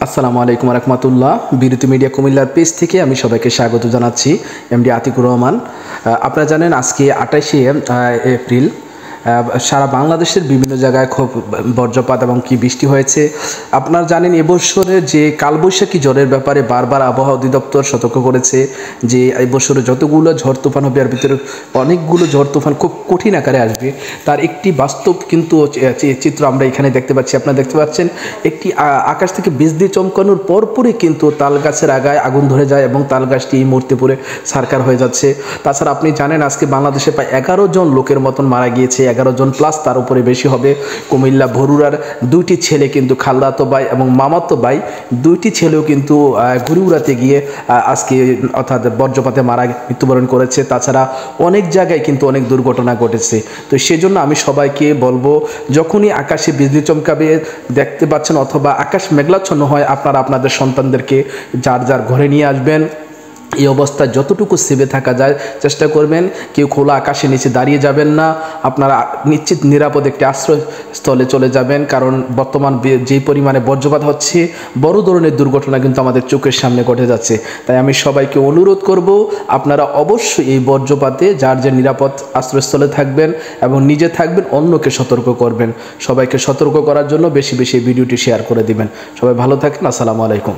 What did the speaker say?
আসসালামু আলাইকুম রহমতুল্লাহ। বিরতি মিডিয়া কুমিল্লার পেজ থেকে আমি সবাইকে স্বাগত জানাচ্ছি। এমডি আতিকুর রহমান। আপনারা জানেন আজকে 28শে এপ্রিল সারা বাংলাদেশের বিভিন্ন জায়গায় খুব বজ্রপাত এবং কি বৃষ্টি হয়েছে। আপনারা জানেন এবছরের যে কালবৈশাখী ঝড়ের ব্যাপারে বারবার আবহাওয়া অধিদপ্তর সতর্ক করেছে যে এবছরে যতগুলো ঝড় তুফান হবে এর ভিতরে অনেকগুলো ঝড় তুফান খুব কঠিন আকারে আসবে। তার একটি বাস্তব কিন্তু চিত্র আমরা এখানে দেখতে পাচ্ছি। আপনারা দেখতে পাচ্ছেন একটি আকাশ থেকে বিজলি চমকানোর পরপরই কিন্তু তাল গাছের আগায় আগুন ধরে যায় এবং তাল গাছটি এই মুহূর্তে পরে ছারখার হয়ে যাচ্ছে। তাছাড়া আপনি জানেন আজকে বাংলাদেশে প্রায় 11 জন লোকের মতন মারা গিয়েছে, 11 জন প্লাস তার উপরে বেশি হবে। কুমিল্লা ভরুরার দুইটি ছেলে কিন্তু খালাতো ভাই এবং মামাতো ভাই দুইটি ছেলেও কিন্তু ঘুরে উড়াতে গিয়ে আজকে অর্থাৎ বজ্রপাতে মৃত্যুবরণ করেছে। তাছাড়া অনেক জায়গায় কিন্তু অনেক দুর্ঘটনা ঘটেছে। তো সেজন্য আমি সবাইকে বলবো, যখনই আকাশে বিজলি চমকাবে দেখতে পাচ্ছেন অথবা আকাশ মেঘলাচ্ছন্ন হয়, আপনারা আপনাদের সন্তানদেরকে যার যার ঘরে নিয়ে আসবেন। এই অবস্থায় যতটুকু সেভে থাকা যায় চেষ্টা করবেন। কেউ খোলা আকাশের নিচে দাঁড়িয়ে যাবেন না, আপনারা নিশ্চিত নিরাপদ একটি আশ্রয়স্থলে চলে যাবেন। কারণ বর্তমান যেই পরিমাণে বজ্রপাত হচ্ছে, বড় ধরনের দুর্ঘটনা কিন্তু আমাদের চোখের সামনে ঘটে যাচ্ছে। তাই আমি সবাইকে অনুরোধ করব, আপনারা অবশ্যই এই বজ্রপাতে যার যে নিরাপদ আশ্রয়স্থলে থাকবেন এবং নিজে থাকবেন, অন্যকে সতর্ক করবেন। সবাইকে সতর্ক করার জন্য বেশি বেশি ভিডিওটি শেয়ার করে দিবেন। সবাই ভালো থাকেন। আসসালামু আলাইকুম।